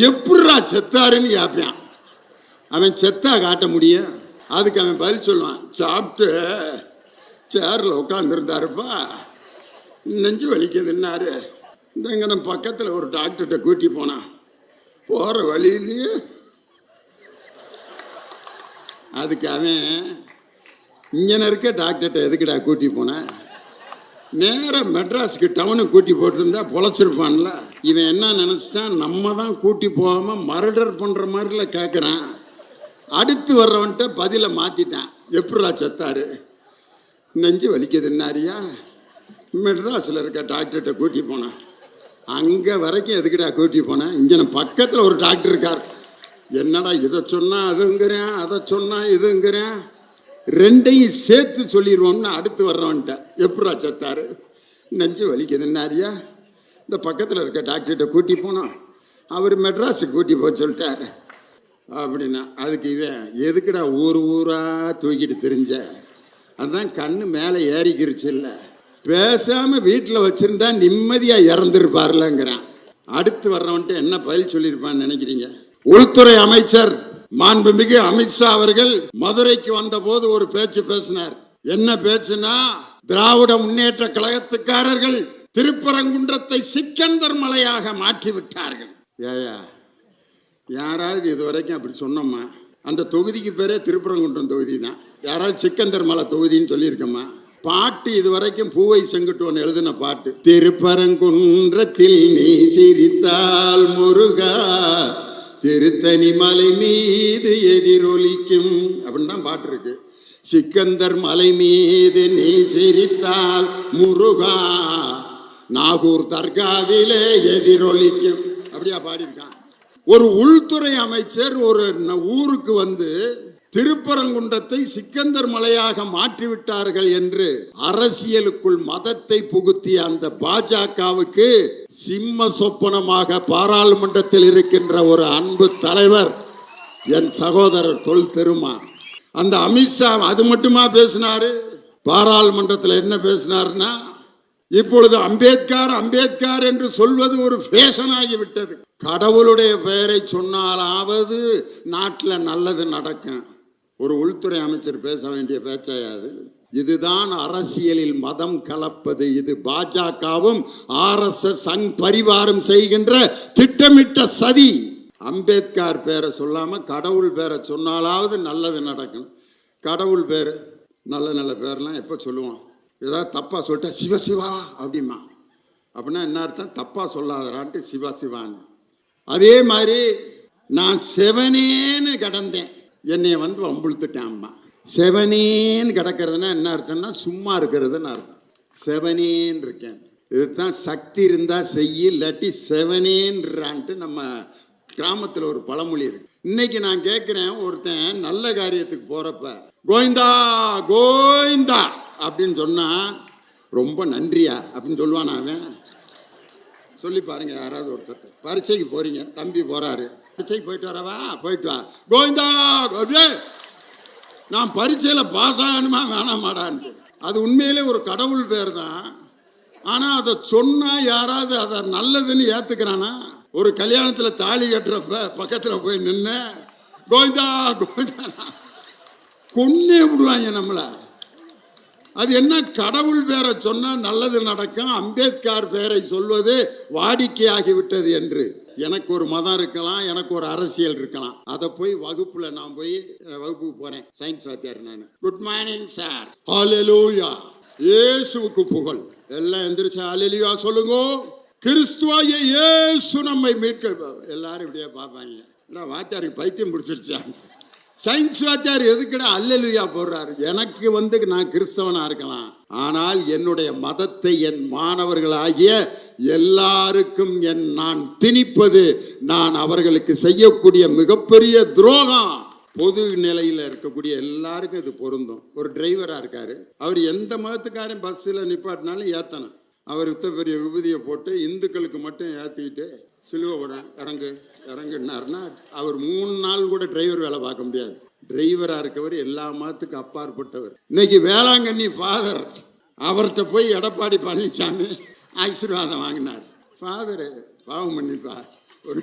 எப்படா செத்தாருன்னு கேட்பான். அவன் செத்தா காட்ட முடியும்? அதுக்கு அவன் பதில் சொல்லுவான், சாப்பிட்டு சேரில் உட்காந்துருந்தாருப்பா, நெஞ்சு வலிக்குதுன்னாரு. இந்தங்க நம்ம பக்கத்தில் ஒரு டாக்டர்கிட்ட கூட்டி போனான். போகிற வழியிலேயே அதுக்கு அவன், இங்கே இருக்க டாக்டர்கிட்ட எதுக்குடா கூட்டி போனேன், நேராக மெட்ராஸுக்கு டவுனுக்கு கூட்டி போட்டிருந்தா பொழைச்சிருப்பான்ல. இவன் என்ன நினச்சிட்டான், நம்ம தான் கூட்டி போகாமல் மர்டர் பண்ணுற மாதிரில கேட்குறான். அடுத்து வர்றவன்ட்ட பதிலை மாற்றிட்டான். எப்படா செத்தாரு, நெஞ்சு வலிக்குதுன்னாரியா, மெட்ராஸில் இருக்க டாக்டர்கிட்ட கூட்டி போனான். அங்கே வரைக்கும் எதுக்குடா கூட்டி போனேன், இங்கே நம்ம பக்கத்தில் ஒரு டாக்டர் இருக்கார், என்னடா இதை சொன்னால் அதுங்கிறேன், அதை சொன்னால் இதுங்கிறேன், ரெண்டையும் சேர்த்து சொல்லிடுவோம்னு அடுத்து வர்றவன்ட்ட எப்படா செத்தாரு, நெஞ்சு வலிக்குதுன்னாரியா, இந்த பக்கத்தில் இருக்க டாக்டர்கிட்ட கூட்டி போனோம், அவர் மெட்ராஸுக்கு கூட்டி போக சொல்லிட்டார் அப்படின்னா. அதுக்கு இவன், எதுக்குடா ஊர் ஊராக தூக்கிட்டு தெரிஞ்ச, அதுதான் கண்ணு மேலே ஏறிக்கிருச்சு இல்லை, பேசாமல் வீட்டில் வச்சுருந்தா நிம்மதியாக இறந்துருப்பார்லங்கிறான். அடுத்து வர்றவன்ட்டு என்ன பதில் சொல்லியிருப்பான்னு நினைக்கிறீங்க? உள்துறை அமைச்சர் மாண்புமிகு அமித்ஷா அவர்கள் மதுரைக்கு வந்த போது ஒரு பேச்சு பேசினார். என்ன பேச்சுனா, திராவிட முன்னேற்ற கழகத்துக்காரர்கள் திருப்பரங்குன்றத்தை சிக்கந்தர் மலையாக மாற்றி விட்டார்கள். ஏயா, யாராவது இது வரைக்கும் அப்படி சொன்னோமா? அந்த தொகுதிக்கு பேரே திருப்பரங்குன்றம் தொகுதி தான். யாராவது சிக்கந்தர் மலை தொகுதின்னு சொல்லியிருக்கோமா? பாட்டு இது வரைக்கும் பூவை செங்குட்டுவன் எழுதின பாட்டு, திருப்பரங்குன்றத்தில் நீ சிரித்தால் முருகா திருத்தணி மலை மீது எதிரொலிக்கும் அப்படின்னு தான் பாட்டு இருக்கு. சிக்கந்தர் மலை மீது நீ சிரித்தால் முருகா நாகூர் தர்காவிலே எதிரொலிக்கும், அப்படியா பாடியிருக்கான். ஒரு உள்துறை அமைச்சர் ஒரு ஊருக்கு வந்து திருப்பரங்குன்றத்தை சிக்கந்தர் மலையாக மாற்றிவிட்டார்கள் என்று அரசியலுக்குள் மதத்தை புகுத்திய அந்த பாஜகவுக்கு சிம்ம சொப்பனமாக பாராளுமன்றத்தில் இருக்கின்ற ஒரு அன்பு தலைவர் என் சகோதரர் தொல் திருமான். அந்த அமித்ஷா அது மட்டுமா பேசினாரு? பாராளுமன்றத்தில் என்ன பேசினார்னா, இப்பொழுது அம்பேத்கர் அம்பேத்கர் என்று சொல்வது ஒரு ஃபேஷன் ஆகிவிட்டது. கடவுளுடைய பெயரை சொன்னாலாவது நாட்டில் நல்லது நடக்கும். ஒரு உள்துறை அமைச்சர் பேச வேண்டிய பேச்சாயாது? இதுதான் அரசியலில் மதம் கலப்பது. இது பாஜகவும் RSS சங் பரிவாரம் செய்கின்ற திட்டமிட்ட சதி. அம்பேத்கர் பேரை சொல்லாம கடவுள் பேரை சொன்னாலாவது நல்லது நடக்கும். கடவுள் பேர், நல்ல நல்ல பேர்லாம் எப்போ சொல்லுவோம்? ஏதாவது தப்பா சொல்லிட்டா சிவ சிவா அப்படிமா, அப்படின்னா என்ன அர்த்தம்? தப்பா சொல்லாதரான்ட்டு சிவா சிவான்னு. அதே மாதிரி நான் செவனேன்னு கடந்தேன், என்னைய வந்து வம்புழுத்துட்டேன் அம்மா. செவனேன்னு கிடக்கிறதுனா என்ன அர்த்தம்னா சும்மா இருக்கிறதுன்னு அர்த்தம். செவனேன்னு இருக்கேன், இதுதான் சக்தி இருந்தா செய்ய, இல்லாட்டி செவனேன்றான்ட்டு நம்ம கிராமத்தில் ஒரு பழமொழி இருக்கு. இன்னைக்கு நான் கேட்குறேன், ஒருத்தன் நல்ல காரியத்துக்கு போறப்ப கோவிந்தா கோவிந்தா அப்படின்னு சொன்னா ரொம்ப நன்றியா அப்படின்னு சொல்லுவான். அவன் சொல்லி பாருங்க, யாராவது ஒருத்தர் பரீட்சைக்கு போறீங்க, தம்பி போறாரு, பரீட்சைக்கு போயிட்டு வரவா, போயிட்டு வா கோவிந்தா, நான் பரீட்சையில் பாஸ் ஆகணுமா வேணாமாடான்ட்டு. அது உண்மையிலே ஒரு கடவுள் பேர் தான். ஆனால் அதை சொன்னால் யாராவது அதை நல்லதுன்னு ஏற்றுக்கிறானா? ஒரு கல்யாணத்தில் தாலி கட்டுறப்ப பக்கத்தில் போய் நின்று கோவிந்தா கோவிந்தா கொன்னே விடுவாங்க நம்மளை. அது என்ன, கடவுள் பேரை சொன்னால் நல்லது நடக்கும், அம்பேத்கர் பேரை சொல்வது வாடிக்கையாகிவிட்டது என்று. எனக்கு ஒரு மதம் இருக்கலாம், எனக்கு ஒரு அரசியல் இருக்கலாம். அதை போய் வகுப்புல நான் போய் வகுப்புக்கு போறேன், சயின்ஸ் வாத்தியார் நான். குட் மார்னிங் சார், ஹல்லேலூயா, இயேசுவுக்கு புகழ். எல்லாம் எந்திரிச்சு ஹல்லேலூயா சொல்லுங்க, கிறிஸ்துவாகிய இயேசு நம்மை மீட்க. எல்லாரும் இப்படியே பார்ப்பாங்க, வாத்தியாருக்கு பைத்தியம் பிடிச்சிருச்சா? சயின்ஸ் வாத்தியார் எதுக்குடா அல்லேலூயா போடுறாரு? எனக்கு வந்து நான் கிறிஸ்தவனா இருக்கலாம், ஆனால் என்னுடைய மதத்தை என் மாணவர்களாகிய எல்லாருக்கும் நான் திணிப்பது நான் அவர்களுக்கு செய்யக்கூடிய மிகப்பெரிய துரோகம். பொது நிலையில் இருக்கக்கூடிய எல்லாருக்கும் இது பொருந்தும். ஒரு டிரைவரா இருக்காரு, அவர் எந்த மதத்துக்காரையும் பஸ்ஸில் நிப்பாட்டினாலும் ஏற்றணும். அவர் பெரிய விபூதியை போட்டு இந்துக்களுக்கு மட்டும் ஏற்றிக்கிட்டு சிலுவை இறங்கு இறங்குனாருன்னா அவர் 3 நாள் கூட டிரைவர் வேலை பார்க்க முடியாது. டிரைவரா இருக்கவர் எல்லா மதத்துக்கும் அப்பாற்பட்டவர். இன்னைக்கு வேளாங்கண்ணி ஃபாதர், அவர்கிட்ட போய் எடப்பாடி பழனிசாமி ஆசீர்வாதம் வாங்கினார். ஃபாதரு பாவம் பண்ணிப்பா, ஒரு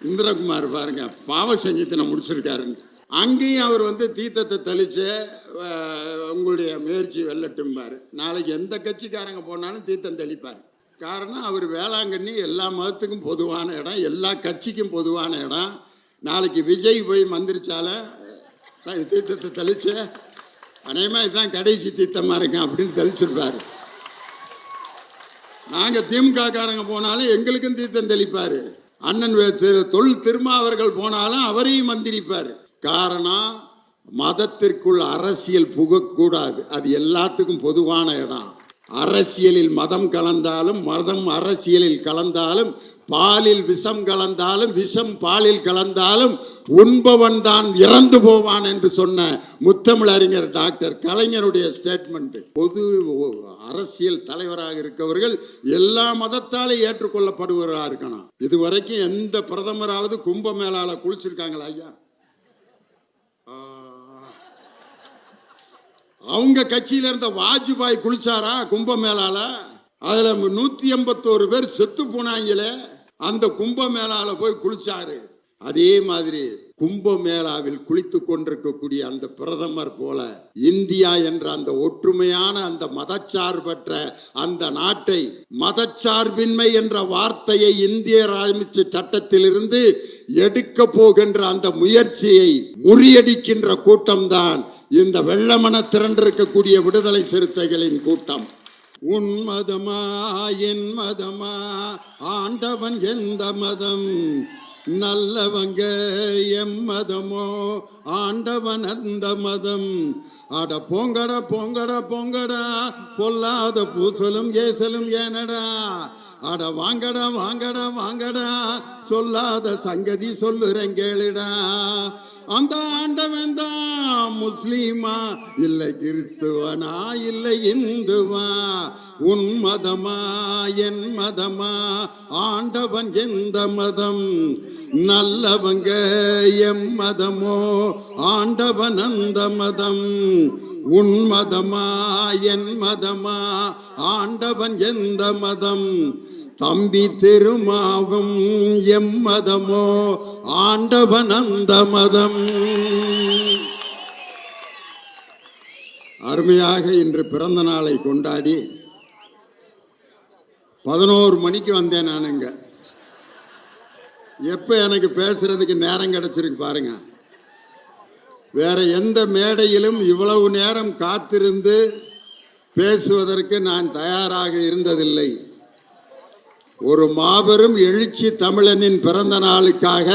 இந்திரகுமார் பாருங்க பாவ சங்கீதனை முடிச்சிருக்காருன்னு. அங்கேயும் அவர் வந்து தீர்த்தத்தை தெளிச்சு உங்களுடைய முயற்சி வெல்லட்டும்பார். நாளைக்கு எந்த கட்சிக்காரங்க போனாலும் தீர்த்தம் தெளிப்பார். காரணம் அவர் வேளாங்கண்ணி எல்லா மதத்துக்கும் பொதுவான இடம், எல்லா கட்சிக்கும் பொதுவான இடம். நாளைக்கு விஜய் போய் மந்திரிச்சால தீர்த்தத்தை தெளிச்சு அநேகமாக இதுதான் கடைசி தீர்த்தமாக இருக்கேன் அப்படின்னு தெளிச்சிருப்பார். நாங்கள் திமுக காரங்க போனாலும் எங்களுக்கும் தீர்த்தம் தெளிப்பார். அண்ணன் தொல் திருமாவர்கள் போனாலும் அவரையும் மந்திரிப்பார். காரணம் மதத்திற்குள் அரசியல் புகக்கூடாது, அது எல்லாத்துக்கும் பொதுவான இடம். அரசியலில் மதம் கலந்தாலும் மதம் அரசியலில் கலந்தாலும் பாலில் விஷம் கலந்தாலும் விஷம் பாலில் கலந்தாலும் உண்பவன் தான் இறந்து போவான் என்று சொன்ன முத்தமிழறிஞர் டாக்டர் கலைஞருடைய ஸ்டேட்மெண்ட். பொது அரசியல் தலைவராக இருக்கவர்கள் எல்லா மதத்தாலும் ஏற்றுக்கொள்ளப்படுவராக இருக்கணும். இதுவரைக்கும் எந்த பிரதமராவது கும்பமேளால குளிச்சிருக்காங்களா ஐயா? அவங்க கட்சியில இருந்த வாஜ்பாய் குளிச்சாரா கும்பமேளால? அதுல 181 பேர் செத்து போனாங்களே, அந்த கும்பமேளால போய் குளிச்சாரு. அதே மாதிரி கும்பமேளாவில் குளித்து கொண்டிருக்கக்கூடிய அந்த பிரதமர் போல இந்தியா என்ற அந்த ஒற்றுமையான அந்த மதச்சார்பற்ற அந்த நாட்டை, மதச்சார்பின்மை என்ற வார்த்தையை இந்திய அரசியலமைப்பு சட்டத்திலிருந்து எடுக்க போகின்ற அந்த முயற்சியை முறியடிக்கின்ற கூட்டம்தான் இந்த வெள்ளமன திரண்டிருக்கக்கூடிய விடுதலை சிறுத்தைகளின் கூட்டம். உன் மதமா என் மதமா, ஆண்டவன் எந்த மதம், நல்லவங்க எம் மதமோ, ஆண்டவன் அந்த மதம். அட போங்கடா போங்கடா போங்கடா, பொல்லாத பூசலும் ஏசலும் ஏனடா. அட வாங்கடா வாங்கடா வாங்கடா, சொல்லாத சங்கதி சொல்லுறேன் கேளுடா. அந்த ஆண்டவன் தான் முஸ்லீமா இல்லை கிறிஸ்துவனா இல்லை இந்துவா, உன் மதமா என் மதமா, ஆண்டவன் எந்த மதம், நல்லவங்க எம் மதமோ, ஆண்டவன் அந்த மதம். உன் மதமா என் மதமா, ஆண்டவன் எந்த மதம், தம்பி திருமாவும் எம் மதமோ, ஆண்டவன் அந்த மதம். அருமையாக இன்று பிறந்த நாளை கொண்டாடி 11 மணிக்கு வந்தேன் நானுங்க. எப்போ எனக்கு பேசுறதுக்கு நேரம் கிடைச்சிருக்கு பாருங்க. வேற எந்த மேடையிலும் இவ்வளவு நேரம் காத்திருந்து பேசுவதற்கு நான் தயாராக இருந்ததில்லை. ஒரு மாபெரும் எழுச்சி தமிழனின் பிறந்த நாளுக்காக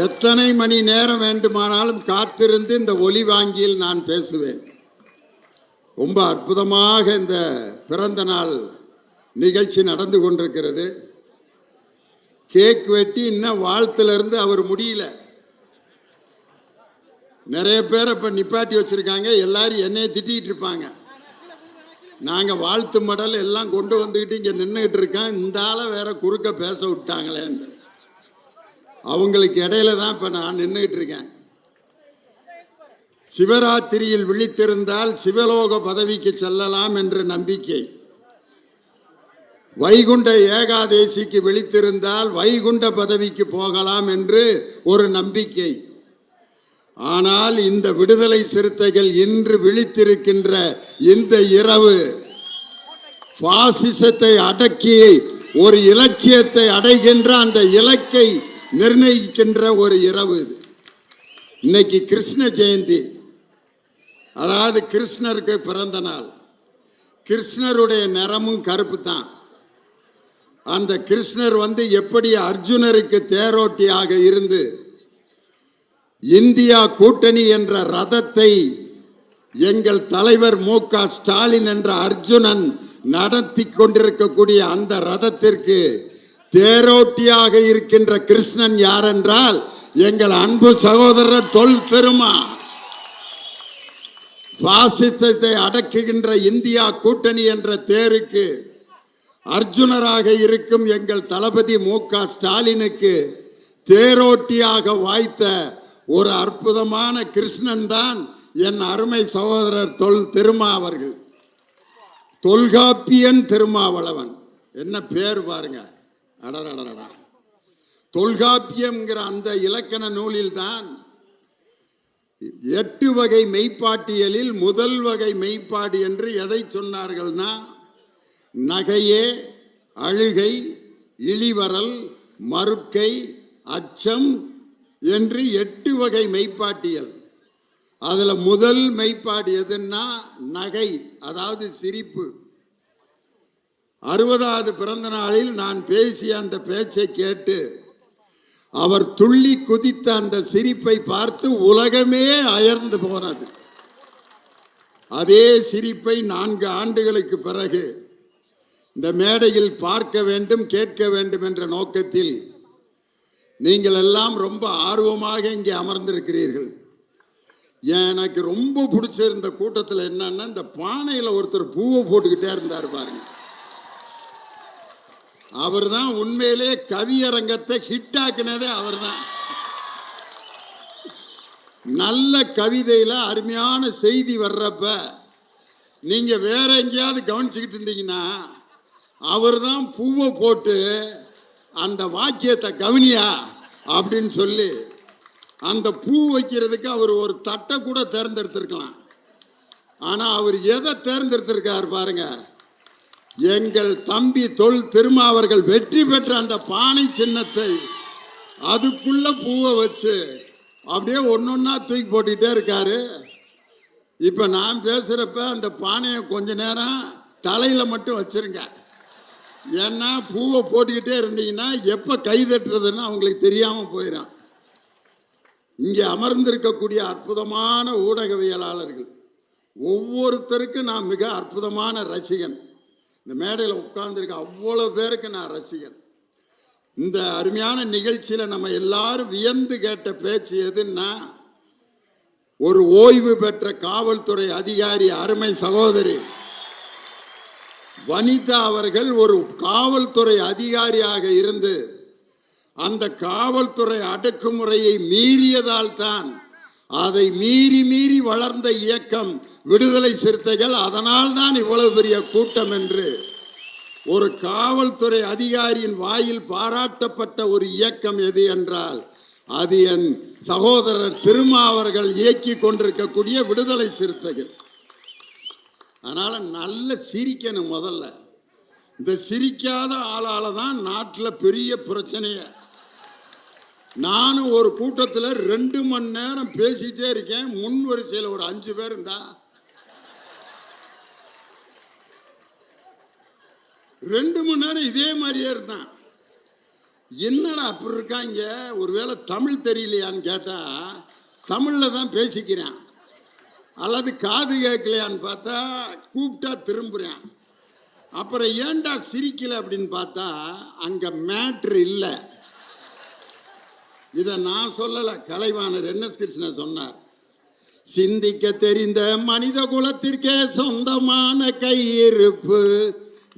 எத்தனை மணி நேரம் வேண்டுமானாலும் காத்திருந்து இந்த ஒலி வாங்கியில் நான் பேசுவேன். ரொம்ப அற்புதமாக இந்த பிறந்த நாள் நிகழ்ச்சி நடந்து கொண்டிருக்கிறது. கேக் வெட்டி இன்னும் வாழ்த்திலிருந்து அவர் முடியல. நிறைய பேர் இப்போ நிப்பாட்டி வச்சிருக்காங்க. எல்லாரும் என்னைய திட்டிகிட்டு இருப்பாங்க. நாங்கள் வாழ்த்து மடல் எல்லாம் கொண்டு வந்துக்கிட்டு இங்கே நின்றுக்கிட்டு இருக்கேன். இந்த ஆளை வேற குறுக்க பேச விட்டாங்களேன்னு அவங்களுக்கு இடையில தான் இப்போ நான் நின்றுக்கிட்டு இருக்கேன். சிவராத்திரியில் விழித்திருந்தால் சிவலோக பதவிக்கு செல்லலாம் என்ற நம்பிக்கை, வைகுண்ட ஏகாதேசிக்கு விழித்திருந்தால் வைகுண்ட பதவிக்கு போகலாம் என்று ஒரு நம்பிக்கை. ஆனால் இந்த விடுதலை சிறுத்தைகள் இன்று விழித்திருக்கின்ற இந்த இரவு பாசிசத்தை அடக்கி ஒரு இலட்சியத்தை அடைகின்ற அந்த இலக்கை நிர்ணயிக்கின்ற ஒரு இரவு. இன்னைக்கு கிருஷ்ண ஜெயந்தி, அதாவது கிருஷ்ணருக்கு பிறந்த நாள். கிருஷ்ணருடைய நிறமும் கருப்பு தான். அந்த கிருஷ்ணர் எப்படி அர்ஜுனருக்கு தேரோட்டியாக இருந்து இந்தியா கூட்டணி என்ற ரதத்தை எங்கள் தலைவர் மு.க. ஸ்டாலின் என்ற அர்ஜுனன் நடத்தி கொண்டிருக்கக்கூடிய அந்த ரதத்திற்கு தேரோட்டியாக இருக்கின்ற கிருஷ்ணன் யார் என்றால் எங்கள் அன்பு சகோதரர் தொல் திருமா. பாசிசத்தை அடக்குகின்ற இந்தியா கூட்டணி என்ற தேருக்கு அர்ஜுனராக இருக்கும் எங்கள் தளபதி மு.க. ஸ்டாலினுக்கு தேரோட்டியாக வாய்த்த ஒரு அற்புதமான கிருஷ்ணன் தான் என் அருமை சகோதரர் தொல் திருமா அவர்கள். தொல்காப்பியன் திருமாவளவன், என்ன பேர் பாருங்க. அடடடடா, தொல்காப்பியம்ங்கிற அந்த இலக்கண நூலில்தான் 8 வகை மெய்ப்பாட்டியலில் முதல் வகை மெய்ப்பாடு என்று எதை சொன்னார்கள்னா, நகையே, அழுகை, இழிவரல், மறுக்கை, அச்சம் என்று 8 வகை மெய்ப்பாட்டியல். அதில் முதல் மெய்ப்பாடு எதுன்னா நகை, அதாவது சிரிப்பு. 60வது பிறந்த நாளில் நான் பேசிய அந்த பேச்சை கேட்டு அவர் துள்ளி குதித்த அந்த சிரிப்பை பார்த்து உலகமே அயர்ந்து போனது. அதே சிரிப்பை 4 ஆண்டுகளுக்கு பிறகு இந்த மேடையில் பார்க்க வேண்டும், கேட்க வேண்டும் என்ற நோக்கத்தில் நீங்கள் எல்லாம் ரொம்ப ஆர்வமாக இங்கே அமர்ந்திருக்கிறீர்கள். எனக்கு ரொம்ப பிடிச்சிருந்த கூட்டத்தில் என்னன்னா, இந்த பானையில் ஒருத்தர் பூவை போட்டுக்கிட்டே இருந்தார் பாருங்க. அவர் தான் உண்மையிலே கவியரங்கத்தை ஹிட் ஆக்கினதே அவர் தான். நல்ல கவிதையில் அருமையான செய்தி வர்றப்ப நீங்க வேற எங்கேயாவது கவனிச்சுக்கிட்டு இருந்தீங்கன்னா, அவர் தான் பூவை போட்டு அந்த வாக்கியத்தை கவனியா அப்படின்னு சொல்லி அந்த பூ வைக்கிறதுக்கு அவர் ஒரு தட்டை கூட தேர்ந்தெடுத்திருக்கலாம். ஆனால் அவர் எதை தேர்ந்தெடுத்திருக்கார் பாருங்க, எங்கள் தம்பி தொல் திருமாவர்கள் வெற்றி பெற்ற அந்த பானை சின்னத்தை அதுக்குள்ள பூவை வச்சு அப்படியே ஒன்னொன்னா தூக்கி போட்டுக்கிட்டே இருக்காரு. இப்போ நான் பேசுகிறப்ப அந்த பானையை கொஞ்ச நேரம் தலையில் மட்டும் வச்சிருங்க. ஏன்னா பூவை போட்டுக்கிட்டே இருந்தீங்கன்னா எப்போ கை தட்டுறதுன்னு அவங்களுக்கு தெரியாமல் போயிடும். இங்கே அமர்ந்திருக்கக்கூடிய அற்புதமான ஊடகவியலாளர்கள் ஒவ்வொருத்தருக்கும் நான் மிக அற்புதமான ரசிகன். இந்த மேடையில் உட்கார்ந்துருக்க அவ்வளோ பேருக்கு நான் ரசிகன். இந்த அருமையான நிகழ்ச்சியில் நம்ம எல்லாரும் வியந்து கேட்ட பேச்சு எதுன்னா, ஒரு ஓய்வு பெற்ற காவல்துறை அதிகாரி அருமை சகோதரி வனிதா அவர்கள் ஒரு காவல்துறை அதிகாரியாக இருந்து அந்த காவல்துறை அடக்குமுறையை மீறியதால் தான் அதை மீறி மீறி வளர்ந்த இயக்கம் விடுதலை சிறுத்தைகள். அதனால் தான் இவ்வளவு பெரிய கூட்டம் என்று ஒரு காவல்துறை அதிகாரியின் வாயில் பாராட்டப்பட்ட ஒரு இயக்கம் எது என்றால் அது என் சகோதரர் திருமாவர்கள் இயக்கி கொண்டிருக்கக்கூடிய விடுதலை சிறுத்தைகள். அதனால நல்ல சிரிக்கணும். முதல்ல இந்த சிரிக்காத ஆளால தான் நாட்டில் பெரிய பிரச்சனையை. நானும் ஒரு கூட்டத்தில் 2 மணி நேரம் பேசிட்டே இருக்கேன். முன் வரிசையில் ஒரு 5 பேர் இருந்தா 2 மணி நேரம் இதே மாதிரியே இருந்தான். என்னடா அப்படி இருக்காங்க, ஒருவேளை தமிழ் தெரியலையான்னு கேட்டா தமிழில் தான் பேசிக்கிறேன், அல்லது காது கேட்கலையான்னு பார்த்தா கூப்பிட்டா திரும்புறேன். அப்புறம் ஏன்டா சிரிக்கல அப்படின்னு பார்த்தா அங்கே மேட்ரு இல்லை. இதை நான் சொல்லலை, கலைவாணர் NS கிருஷ்ணன் சொன்னார். சிந்திக்க தெரிந்த மனித குலத்திற்கே சொந்தமான கையிருப்பு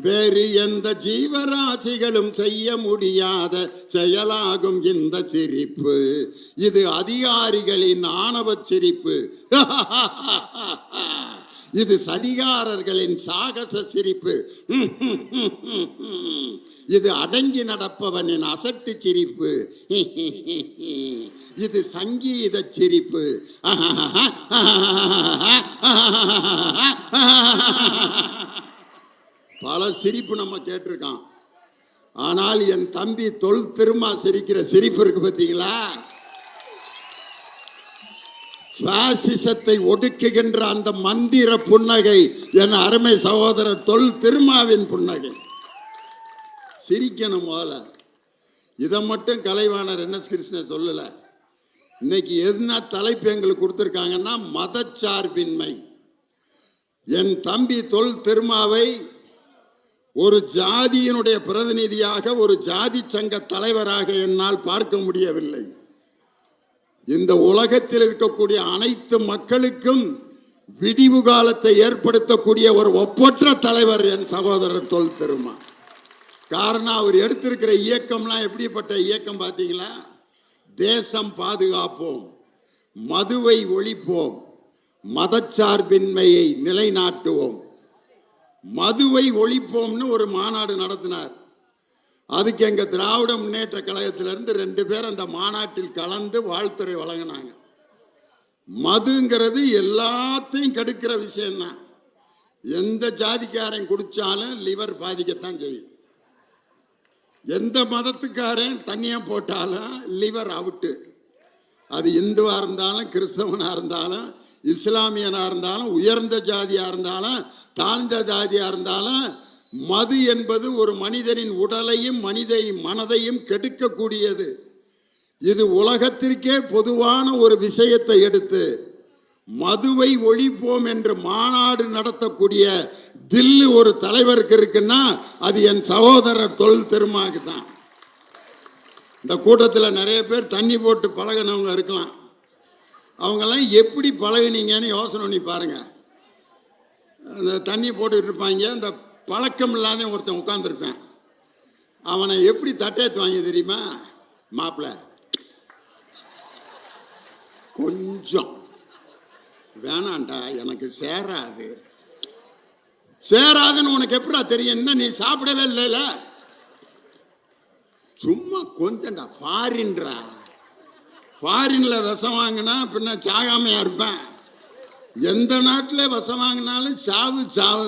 வேறு எந்த ஜீவராசிகளும் செய்ய முடியாத செயலாகும் இந்த சிரிப்பு. இது அதிகாரிகளின் ஆணவ சிரிப்பு. இது சதிகாரர்களின் சாகச சிரிப்பு. இது அடங்கி நடப்பவனின் அசட்டு சிரிப்பு. இது சங்கீத சிரிப்பு. பல சிரிப்பு நம்ம கேட்டிருக்கான். ஆனால் என் தம்பி தொல் திருமா சிரிக்கிற சிரிப்பு இருக்கு பார்த்தீங்களா, பாசிசத்தை ஒடுக்குகின்ற அந்த மந்திர புன்னகை என் அருமை சகோதரர் தொல் திருமாவின் புன்னகை. சிரிக்கணும் முதல்ல. இதை மட்டும் கலைவாணர் NS கிருஷ்ணன் சொல்லல. இன்னைக்கு என்ன தலைப்பு எங்களுக்கு கொடுத்துருக்காங்கன்னா மதச்சார்பின்மை. என் தம்பி தொல் திருமாவை ஒரு ஜாதியினுடைய பிரதிநிதியாக, ஒரு ஜாதி சங்க தலைவராக என்னால் பார்க்க முடியவில்லை. இந்த உலகத்தில் இருக்கக்கூடிய அனைத்து மக்களுக்கும் விடிவு காலத்தை ஏற்படுத்தக்கூடிய ஒரு ஒப்பற்ற தலைவர் என் சகோதரர் தொல் திருமா. காரணம், அவர் எடுத்திருக்கிற இயக்கம்லாம் எப்படிப்பட்ட இயக்கம் பார்த்தீங்களா? தேசம் பாதுகாப்போம், மதுவை ஒழிப்போம், மதச்சார்பின்மையை நிலைநாட்டுவோம். மதுவை ஒழிப்போம்னு ஒரு மாநாடு நடத்தினார். அதுக்கு எங்கள் திராவிட முன்னேற்ற கழகத்திலேருந்து 2 பேர் அந்த மாநாட்டில் கலந்து வாழ்த்துறை வழங்கினாங்க. மதுங்கிறது எல்லாத்தையும் கெடுக்கிற விஷயம்தான். எந்த ஜாதிக்காரன் குடித்தாலும் லிவர் பாதிக்கத்தான் செய்யும். எந்த மதத்துக்காரன் தண்ணியாக போட்டாலும் லிவர் அவுட்டு. அது இந்துவாக இருந்தாலும் கிறிஸ்தவனாக இருந்தாலும் இஸ்லாமியனாக இருந்தாலும் உயர்ந்த ஜாதியாக இருந்தாலும் தாழ்ந்த ஜாதியாக இருந்தாலும் மது என்பது ஒரு மனிதனின் உடலையும் மனதையும் கெடுக்கக்கூடியது. இது உலகத்திற்கே பொதுவான ஒரு விஷயத்தை எடுத்து மதுவை ஒழிப்போம் என்று மாநாடு நடத்தக்கூடிய தில்லு ஒரு தலைவருக்கு இருக்குன்னா அது என் சகோதரர் தொல் திருமாவுக்கு தான். இந்த கூட்டத்தில் நிறைய பேர் தண்ணி போட்டு பழகினவங்க இருக்கலாம். அவங்கெல்லாம் எப்படி பழகினீங்கன்னு யோசனை பண்ணி பாருங்க. அந்த தண்ணி போட்டுக்கிட்டு இருப்பாங்க. அந்த பழக்கம் இல்லாத ஒருத்தன் உட்காந்துருப்பேன். அவனை எப்படி தட்டேத்து வாங்கி தெரியுமா? மாப்பிள்ள கொஞ்சம் வேணாண்டா, எனக்கு சேராதுன்னு உனக்கு எப்படா தெரியும்? என்ன நீ சாப்பிடவே இல்லைல்ல? சும்மா கொஞ்சம்டா. ஃபாரின்ல விஷம் வாங்கினா பின்ன சாகாமையா இருப்பேன். எந்த நாட்டில் விஷம் வாங்கினாலும் சாவு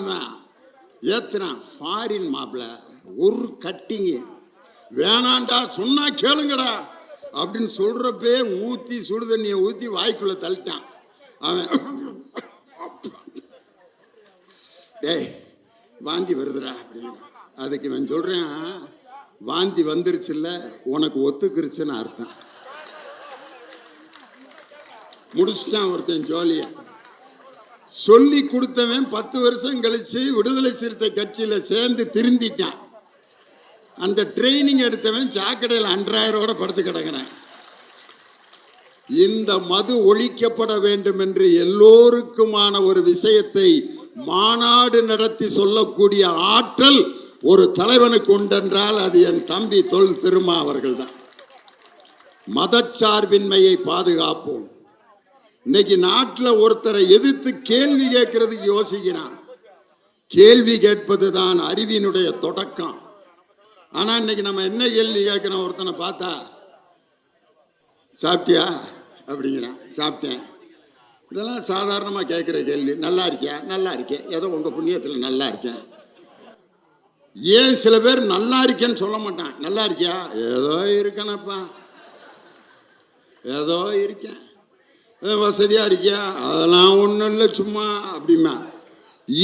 தான். ஏத்துறான் ஃபாரின் மாப்பிள்ள ஒரு கட்டிங்க. வேணாண்டா சொன்னா கேளுங்கடா அப்படின்னு சொல்றப்பே ஊற்றி சுடு தண்ணியை ஊற்றி வாய்க்குள்ள தள்ளிட்டான். அவன் டேய் வாந்தி வருதுடா அப்படின்னு. அதுக்கு இவன் சொல்றேன், வாந்தி வந்துருச்சுல்ல, உனக்கு ஒத்துக்குருச்சுன்னு அர்த்தம். முடிச்சுட்டான் ஒருத்தன் ஜோலிய. சொல்லி கொடுத்தவன் 10 வருஷம் கழிச்சு விடுதலை சிறுத்தை கட்சியில சேர்ந்து திருந்திட்டான். அந்த ட்ரைனிங் எடுத்தவன் சாக்கடையில் அன்றாயிரோட படுத்து கிடக்கிறான். இந்த மது ஒழிக்கப்பட வேண்டும் என்று எல்லோருக்குமான ஒரு விஷயத்தை மாநாடு நடத்தி சொல்லக்கூடிய ஆற்றல் ஒரு தலைவனுக்கு உண்டென்றால் அது என் தம்பி தொல் திருமா அவர்கள் தான். மதச்சார்பின்மையை பாதுகாப்போம். இன்னைக்கு நாட்டில் ஒருத்தரை எதிர்த்து கேள்வி கேட்கறதுக்கு யோசிக்கிறான். கேள்வி கேட்பது தான் அறிவினுடைய தொடக்கம். ஆனா இன்னைக்கு நம்ம என்ன கேள்வி கேட்கிறோம்? ஒருத்தனை பார்த்தா சாப்பிட்டியா அப்படிங்கிறான். சாப்பிட்டேன். இதெல்லாம் சாதாரணமாக கேட்குற கேள்வி. நல்லா இருக்கியா? நல்லா இருக்கேன். ஏதோ உங்கள் புண்ணியத்தில் நல்லா இருக்கேன். ஏன் சில பேர் நல்லா இருக்கேன்னு சொல்ல மாட்டான். நல்லா இருக்கியா? ஏதோ இருக்கேனப்பா, ஏதோ இருக்கேன். வசதியாக இருக்கியா? அதெல்லாம் ஒன்றும் இல்லை சும்மா அப்படிமா.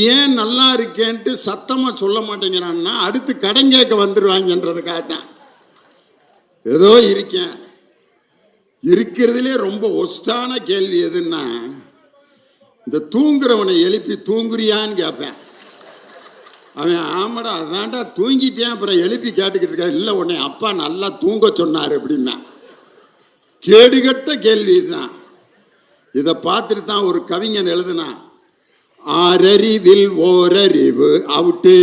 ஏன் நல்லா இருக்கேன்ட்டு சத்தமாக சொல்ல மாட்டேங்கிறான்னா அடுத்து கடன் கேட்க வந்துடுவாங்கன்றதுக்காகத்தான். ஏதோ இருக்கேன். இருக்கிறதுலே ரொம்ப ஒஸ்டான கேள்வி எதுன்னா, இந்த தூங்குறவனை எழுப்பி தூங்குறியான்னு கேட்பேன். அவன் ஆமாடா அதான்டா தூங்கிட்டேன், அப்புறம் எழுப்பி கேட்டுக்கிட்டு இருக்கா. இல்லை உன்னை அப்பா நல்லா தூங்க சொன்னார் அப்படின்னா. கேடுகட்ட கேள்வி இதுதான். இதை பார்த்துட்டு தான் ஒரு கவிஞன் எழுதுனான், ஆறறிவில் ஓரறிவு அவுட்டு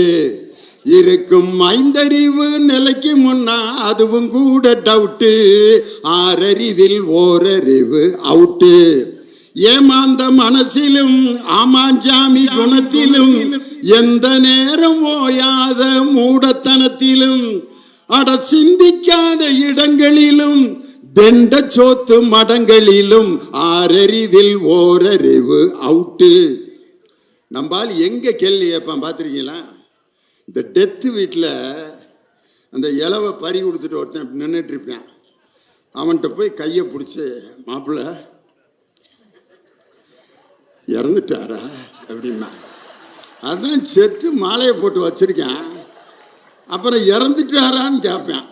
இருக்கும் 5 அறிவு நிலைக்கு முன்னா அதுவும் கூட டவுட்டு. 6 அறிவில் ஓரறிவு அவுட்டு. ஏமாந்த மனசிலும் ஆமாஞ்சாமி குணத்திலும் எந்த நேரம் ஓயாத மூடத்தனத்திலும் அட சிந்திக்காத இடங்களிலும் தெண்ட சோத்து மடங்களிலும் 6 அறிவில் ஓரறிவு அவுட்டு. நம்பால் எங்க கேள்வி கேட்பான் பார்த்துருக்கீங்களா? இந்த டெத்து வீட்டில் அந்த இலவை பறி கொடுத்துட்டு ஒருத்தன் நின்றுட்டு இருப்பேன். அவன்கிட்ட போய் கையை பிடிச்சி, மாப்பிள்ள இறந்துட்டாரா அப்படின்னா. அதான் செத்து மாலையை போட்டு வச்சிருக்கேன், அப்புறம் இறந்துட்டாரான்னு கேட்பேன்.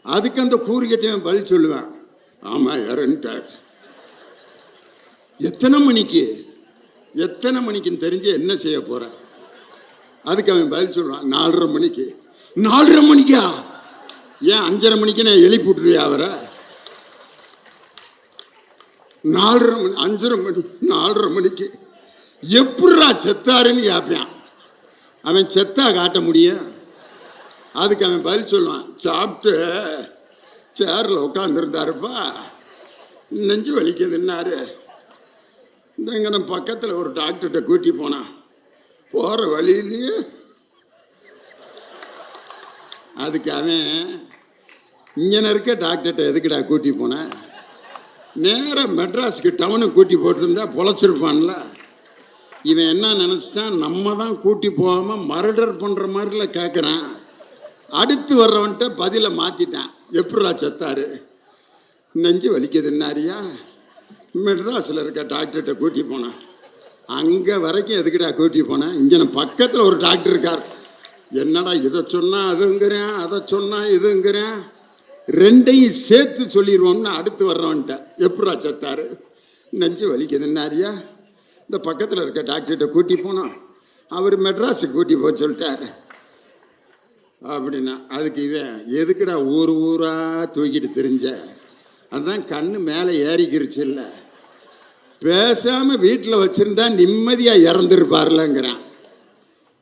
அதுக்கு அந்த கூறுகிட்டவன் பதில் சொல்லுவேன், ஆமாம் இறந்துட்டார். எத்தனை மணிக்குன்னு தெரிஞ்சு என்ன செய்ய போகிறேன்? அதுக்கு அவன் பதில் சொல்லுவான், 4:30 மணிக்கு. 4:30 மணிக்கா? ஏன் 5:30 மணிக்கு நான் எழுப்பி விட்டுருவியா அவரை? 4:30 மணி 5:30 மணி 4:30 மணிக்கு எப்படிரா செத்தாருன்னு கேட்பான். அவன் செத்தா காட்ட முடியும்? அதுக்கு அவன் பதில் சொல்லுவான், சாப்பிட்டு சேரில் உட்காந்துருந்தாருப்பா, நெஞ்சு வலிக்குதுன்னாரு. இந்தங்க நம்ம பக்கத்தில் ஒரு டாக்டர்கிட்ட கூட்டி போனான். போகிற வழியிலேயே அதுக்கு அவன் இங்கே இருக்க டாக்டர்கிட்ட எதுக்குடா கூட்டி போனேன், நேராக மெட்ராஸுக்கு டவுனுக்கு கூட்டி போட்டிருந்தா பொழைச்சிருப்பான்ல. இவன் என்ன நினச்சிட்டான், நம்ம தான் கூட்டி போகாமல் மர்டர் பண்ணுற மாதிரில கேட்குறான். அடுத்து வர்றவன்ட்ட பதிலை மாற்றிட்டான். எப்படா செத்தாரு, நெஞ்சு வலிக்குதுன்னாரியா, மெட்ராஸில் இருக்க டாக்டர்கிட்ட கூட்டி போனான். அங்கே வரைக்கும் எதுக்குடா கூட்டி போனேன், இங்கே பக்கத்தில் ஒரு டாக்டர் இருக்கார், என்னடா இதை சொன்னால் அதுங்கிறேன், அதை சொன்னால் இதுங்கிறேன், ரெண்டையும் சேர்த்து சொல்லிடுவோம்னு அடுத்து வர்றவன்ட்ட எப்படா செத்தாரு, நெஞ்சு வலிக்குதுன்னாரியா, இந்த பக்கத்தில் இருக்க டாக்டர்கிட்ட கூட்டி போனோம், அவர் மெட்ராஸுக்கு கூட்டி போக சொல்லிட்டாரு அப்படின்னா. அதுக்கு இவன் எதுக்குடா ஊர் ஊராக தூக்கிட்டு தெரிஞ்ச, அதுதான் கண்ணு மேலே ஏறிக்கிருச்சு இல்லை, பேசாமல் வீட்டில் வச்சுருந்தா நிம்மதியாக இறந்துருப்பார்லங்கிறான்.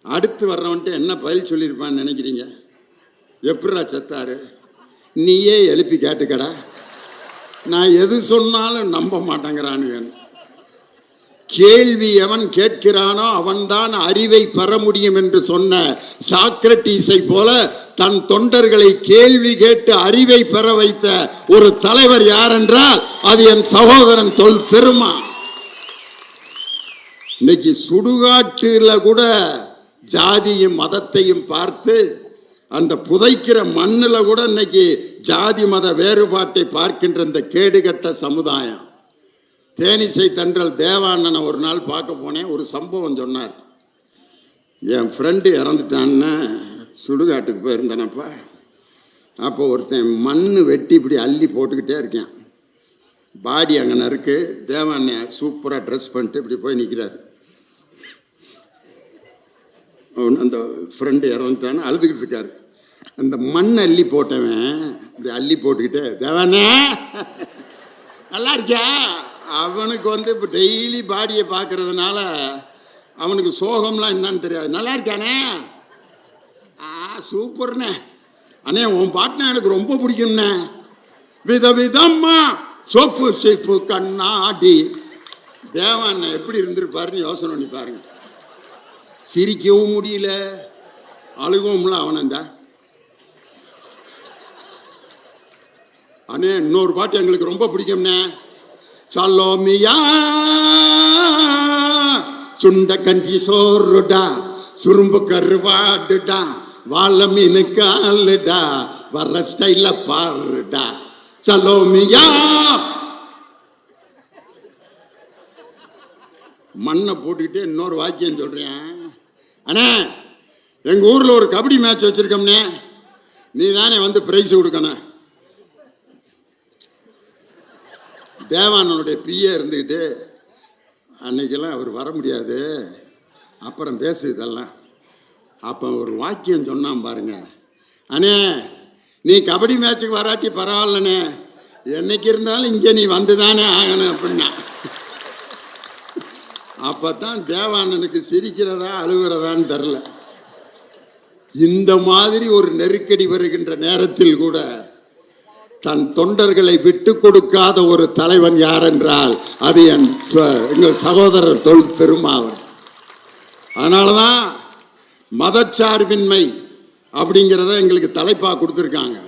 அடுத்து வர்றவன்ட்டு என்ன பதில் சொல்லியிருப்பான்னு நினைக்கிறீங்க, எப்படா செத்தாரு, நீயே எழுப்பி கேட்டுக்கடா, நான் எது சொன்னாலும் நம்ப மாட்டேங்கிறானுங்க. கேள்வி எவன் கேட்கிறானோ அவன்தான் அறிவை பெற முடியும் என்று சொன்ன சாக்ரட்டீஸை போல தன் தொண்டர்களை கேள்வி கேட்டு அறிவை பெற வைத்த ஒரு தலைவர் யார் என்றால் அது என் சகோதரன் தொல் திருமா. இன்னைக்கு சுடுகாட்டுல கூட ஜாதியும் மதத்தையும் பார்த்து, அந்த புதைக்கிற மண்ணில் கூட இன்னைக்கு ஜாதி மத வேறுபாட்டை பார்க்கின்ற இந்த கேடுகட்ட சமுதாயம். தேனிசை தென்றல் தேவானனை ஒரு நாள் பார்க்க போனேன். ஒரு சம்பவம் சொன்னார். என் ஃப்ரெண்டு இறந்துட்டான்னு சுடுகாட்டுக்கு போயிருந்தேனப்பா. அப்போ ஒருத்தன் மண் வெட்டி இப்படி அள்ளி போட்டுக்கிட்டே இருக்கேன். பாடி அங்கே நறுக்கு, தேவானை சூப்பராக ட்ரெஸ் பண்ணிட்டு இப்படி போய் நிற்கிறாரு. அந்த ஃப்ரெண்டு இறந்துட்டான்னு அழுதுகிட்டு இருக்காரு. அந்த மண் அள்ளி போட்டவன் இப்படி அள்ளி போட்டுக்கிட்டே, தேவானே நல்லா இருக்கியா, அவனுக்கு இப்போ டெய்லி பாடியை பார்க்கறதுனால அவனுக்கு சோகம்லாம் என்னன்னு தெரியாது. நல்லா இருக்கானே, சூப்பர்ண்ணே, அண்ணே உன் பாட்டுனா எனக்கு ரொம்ப பிடிக்கும்ண்ணே, விதவிதம்மா சோப்பு சீப்பு கண்ணாடி. தேவாண்ண எப்படி இருந்திருப்பாருன்னு யோசனை பண்ணி பாருங்க. சிரிக்கவும் முடியல, அழுகவும்ல. அவனந்தா அண்ணே இன்னொரு பாட்டு எங்களுக்கு ரொம்ப பிடிக்கும்ண்ணே, சலோமியா சுண்ட கஞ்சி சோறுடா, சுரும்பு கருவாடுடா, வாழை மீனு காலுடா, வர்ற ஸ்டைல பாருடா, சலோமியா. மண்ணை போட்டுக்கிட்டே இன்னொரு வாக்கியம் சொல்றேன். அண்ணே எங்கள் ஊரில் ஒரு கபடி மேட்ச் வச்சிருக்கோம்னே, நீ தானே வந்து பிரைஸ் கொடுக்கணும். தேவானனுடைய பிஏ இருந்துக்கிட்டு, அன்னைக்கெல்லாம் அவர் வர முடியாது, அப்புறம் பேசு இதெல்லாம். அப்போ ஒரு வாக்கியம் சொன்னான் பாருங்க, அண்ணே நீ கபடி மேட்சுக்கு வராட்டி பரவாயில்லண்ணே, என்னைக்கு இருந்தாலும் இங்கே நீ வந்து தானே ஆகணும் அப்படின்னா. அப்போ தான் தேவானனுக்கு சிரிக்கிறதா அழுகிறதான்னு தெரில. இந்த மாதிரி ஒரு நெருக்கடி வருகின்ற நேரத்தில் கூட தன் தொண்டர்களை விட்டு கொடுக்காத ஒரு தலைவன் யார் என்றால் அது எங்கள் சகோதரர் தொல் திருமாவன். அதனால தான் மதச்சார்பின்மை அப்படிங்கிறத எங்களுக்கு தலைப்பாக கொடுத்துருக்காங்க.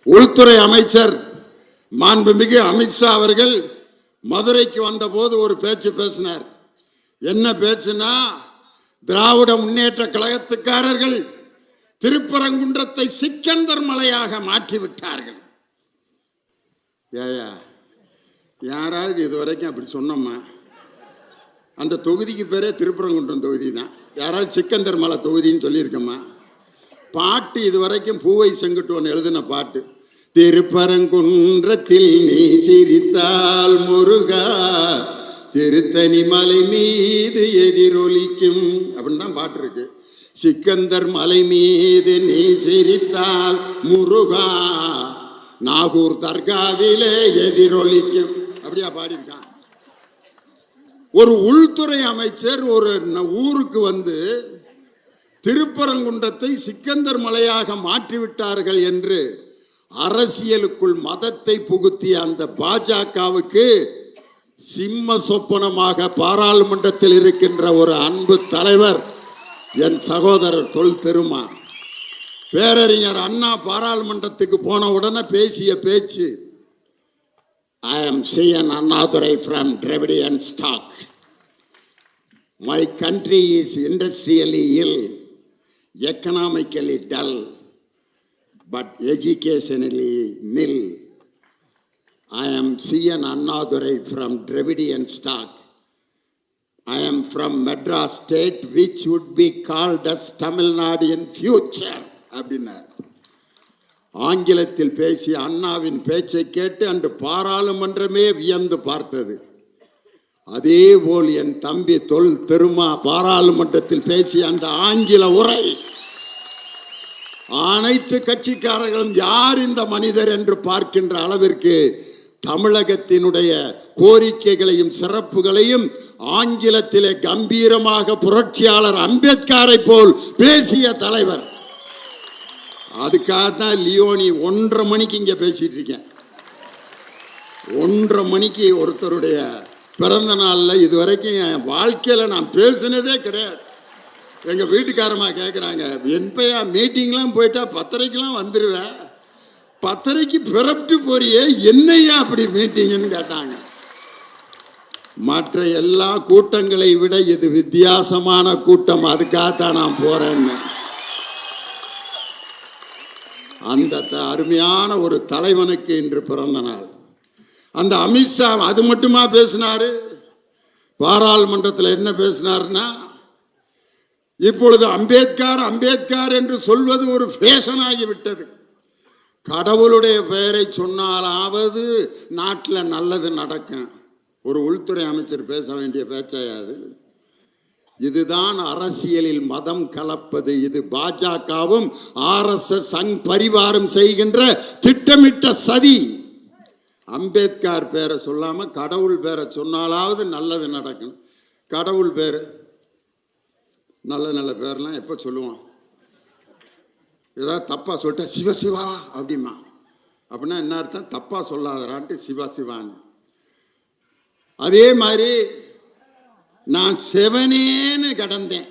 உள்துறை அமைச்சர் மாண்புமிகு அமித்ஷா அவர்கள் மதுரைக்கு வந்தபோது ஒரு பேச்சு பேசினார். என்ன பேச்சுனா, திராவிட முன்னேற்ற கழகத்துக்காரர்கள் திருப்பரங்குன்றத்தை சிக்கந்தர் மலையாக மாற்றிவிட்டார்கள். ஏயா யாராவது இது வரைக்கும் அப்படி சொன்னோம்மா? அந்த தொகுதிக்கு பேரே திருப்பரங்குன்றம் தொகுதி தான். யாராவது சிக்கந்தர் மலை தொகுதின்னு சொல்லியிருக்கோம்மா? பாட்டு இது வரைக்கும் பூவை செங்குட்டுவன் எழுதின பாட்டு, திருப்பரங்குன்றத்தில் நீ சிரித்தால் முருகா திருத்தணி மலை மீது எதிரொலிக்கும் அப்படின்னு தான் பாட்டு இருக்கு. சிக்கந்தர் மலை மீது நீ சிரித்தால் முருகா நாகூர் தர்காவிலே எதிரொலிக்கும் அப்படியா பாடியிருக்கான். ஒரு உள்துறை அமைச்சர் ஒரு ஊருக்கு வந்து திருப்பரங்குன்றத்தை சிக்கந்தர் மலையாக மாற்றிவிட்டார்கள் என்று அரசியலுக்குள் மதத்தை புகுத்திய அந்த பாஜகவுக்கு சிம்ம சொப்பனமாக பாராளுமன்றத்தில் இருக்கின்ற ஒரு அன்பு தலைவர் என் சகோதரர் தொல் திருமா. பேரறிஞர் அண்ணா பாராளுமன்றத்துக்கு போன உடனே பேசிய பேச்சு, I am C.N. Annadurai from Dravidian stock. My country is industrially ill, economically dull, but educationally nil. I am C.N. Annadurai from Dravidian stock. I am from Madras state, which would be called as Tamil Nadu in future. அப்படின்னார். ஆங்கிலத்தில் பேசிய அண்ணாவின் பேச்சை கேட்டு அன்று பாராளுமன்றமே வியந்து பார்த்தது. அதே போல் என் தம்பி தொல் திருமா பாராளுமன்றத்தில் பேசிய அந்த ஆங்கில உரை, அனைத்து கட்சிக்காரர்களும் யார் இந்த மனிதர் என்று பார்க்கின்ற அளவிற்கு தமிழகத்தினுடைய கோரிக்கைகளையும் சிறப்புகளையும் ஆங்கிலத்திலே கம்பீரமாக புரட்சியாளர் அம்பேத்கரை போல் பேசிய தலைவர். அதுக்காகத்தான் லியோனி 1:30 மணிக்கு இங்கே பேசிட்டு இருக்கேன். 1:30 மணிக்கு ஒருத்தருடைய பிறந்த நாளில் இதுவரைக்கும் என் வாழ்க்கையில் நான் பேசினதே கிடையாது. எங்கள் வீட்டுக்காரமா கேட்குறாங்க, என்பையா மீட்டிங்லாம் போயிட்டா 10:30க்கெலாம் வந்துடுவேன், 10:30க்கு பிறப்பிட்டு போறியே, என்னையா அப்படி மீட்டிங்னு கேட்டாங்க. மற்ற எல்லா கூட்டங்களை விட இது வித்தியாசமான கூட்டம், அதுக்காகத்தான் நான் போறேன்னு. அந்த அருமையான ஒரு தலைவனுக்கு இன்று பிறந்த நாள். அந்த அமித்ஷா அது மட்டுமா பேசினாரு? பாராளுமன்றத்தில் என்ன பேசினார்னா, இப்பொழுது அம்பேத்கர் அம்பேத்கர் என்று சொல்வது ஒரு ஃபேஷன் ஆகிவிட்டது. கடவுளுடைய பெயரை சொன்னாலாவது நாட்டில் நல்லது நடக்கும். ஒரு உள்துறை அமைச்சர் பேச வேண்டிய பேச்சாயாது. இதுதான் அரசியலில் மதம் கலப்பது. இது பாஜகவும் RSS சங் பரிவாரம் செய்கின்ற திட்டமிட்ட சதி. அம்பேத்கர் பேரை சொல்லாம கடவுள் பேரை சொன்னாலாவது நல்லது நடக்கும். கடவுள் பேரு நல்ல நல்ல பேர்லாம் எப்ப சொல்லுவான்? ஏதாவது தப்பா சொல்லிட்டா சிவசிவா அப்படிமா, அப்படின்னா என்ன அர்த்தம்? தப்பா சொல்லாதரான்ட்டு சிவசிவான்னு. அதே மாதிரி நான் செவனேன்னு கடந்தேன்,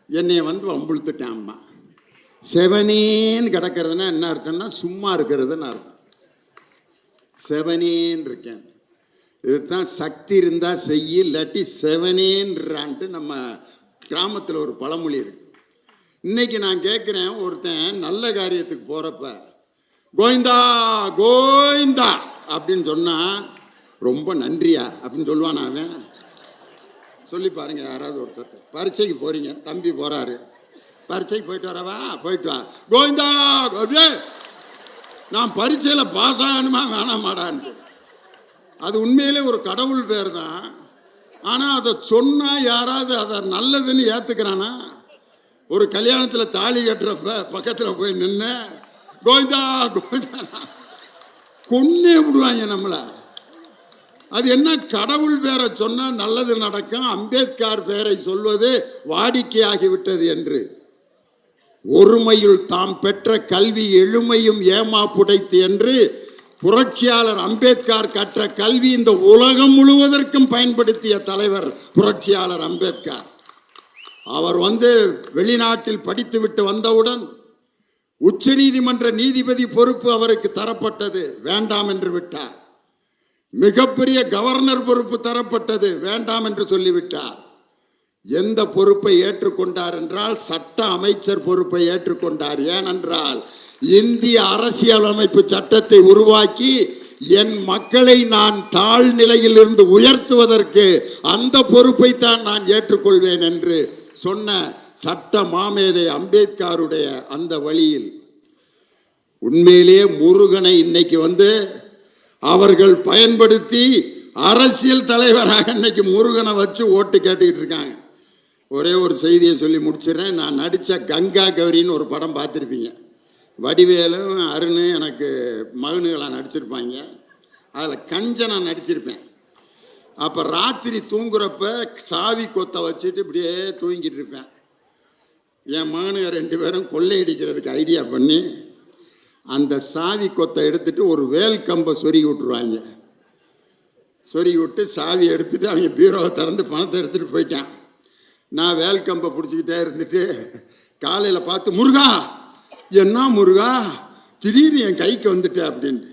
என்னை வந்து வம்புழுத்துட்டேன் அம்மா. செவனேன்னு கிடக்கிறதுனா என்ன அர்த்தம்னா சும்மா இருக்கிறதுன்னு அர்த்தம். செவனேன்னு இருக்கேன். இதுதான் சக்தி இருந்தால் செய்ய, இல்லாட்டி செவனேன்றான்ட்டு நம்ம கிராமத்தில் ஒரு பழமொழி இருக்கு. இன்னைக்கு நான் கேட்குறேன், ஒருத்தன் நல்ல காரியத்துக்கு போகிறப்ப கோவிந்தா கோவிந்தா அப்படின்னு சொன்னால் ரொம்ப நன்றியா அப்படின்னு சொல்லுவான். அவன் சொல்லி பாருங்க, யாராவது ஒருத்தர் பரீட்சைக்கு போறீங்க, தம்பி போறாரு, பரீட்சைக்கு போயிட்டு வரவா, போயிட்டு வா கோவிந்தா, நான் பரீட்சையில் பாஸ் ஆகணுமா வேணாமாடான்ட்டு. அது உண்மையிலே ஒரு கடவுள் பேர் தான். ஆனால் அதை சொன்னால் யாராவது அதை நல்லதுன்னு ஏற்றுக்கிறானா? ஒரு கல்யாணத்தில் தாலி கட்டுறப்ப பக்கத்தில் போய் நின்று கோவிந்தா கோவிந்தா கொன்னே விடுவாங்க நம்மளை. அது என்ன, கடவுள் பேரை சொன்னால் நல்லது நடக்கும், அம்பேத்கர் பேரை சொல்வது வாடிக்கையாகிவிட்டது என்று. ஒருமையுள் தாம் பெற்ற கல்வி எழுமையும் ஏமா புடைத்து என்று புரட்சியாளர் அம்பேத்கர் கற்ற கல்வி இந்த உலகம் முழுவதற்கும் பயன்படுத்திய தலைவர் புரட்சியாளர் அம்பேத்கர். அவர் வெளிநாட்டில் படித்துவிட்டு வந்தவுடன் உச்ச நீதிமன்ற நீதிபதி பொறுப்பு அவருக்கு தரப்பட்டது, வேண்டாம் என்று விட்டார். மிகப்பெரிய கவர்னர் பொறுப்பு தரப்பட்டது, வேண்டாம் என்று சொல்லிவிட்டார். எந்த பொறுப்பை ஏற்றுக்கொண்டார் என்றால் சட்ட அமைச்சர் பொறுப்பை ஏற்றுக்கொண்டார். ஏனென்றால் இந்திய அரசியலமைப்பு சட்டத்தை உருவாக்கி என் மக்களை நான் தாழ்நிலையில் இருந்து உயர்த்துவதற்கு அந்த பொறுப்பை தான் நான் ஏற்றுக்கொள்வேன் என்று சொன்ன சட்ட மாமேதை அம்பேத்கருடைய அந்த வழியில் உண்மையிலேயே முருகனை இன்னைக்கு அவர்கள் பயன்படுத்தி அரசியல் தலைவராக இன்னைக்கு முருகனை வச்சு ஓட்டு கேட்டுக்கிட்டு இருக்காங்க. ஒரே ஒரு செய்தியை சொல்லி முடிச்சிடறேன். நான் நடித்த கங்கா கௌரின்னு ஒரு படம் பார்த்துருப்பீங்க. வடிவேலும் அருண் எனக்கு மகனுகளாக நடிச்சிருப்பாங்க. அதில் கஞ்சனை நடிச்சிருப்பேன். அப்போ ராத்திரி தூங்குறப்ப சாவி கொத்தை வச்சுட்டு இப்படியே தூங்கிட்டு இருப்பேன். என் மகனுங்க 2 பேரும் கொள்ளையடிக்கிறதுக்கு ஐடியா பண்ணி அந்த சாவி கொத்தை எடுத்துட்டு ஒரு வேல் கம்பை சொருகி விட்டுருவாங்க. சொருகி விட்டு சாவி எடுத்துட்டு அவங்க பீரோவை திறந்து பணத்தை எடுத்துகிட்டு போயிட்டான். நான் வேல் கம்பை பிடிச்சிக்கிட்டே இருந்துட்டு காலையில் பார்த்து முருகா என்ன முருகா திடீர்னு என் கைக்கு வந்துட்ட அப்படின்ட்டு.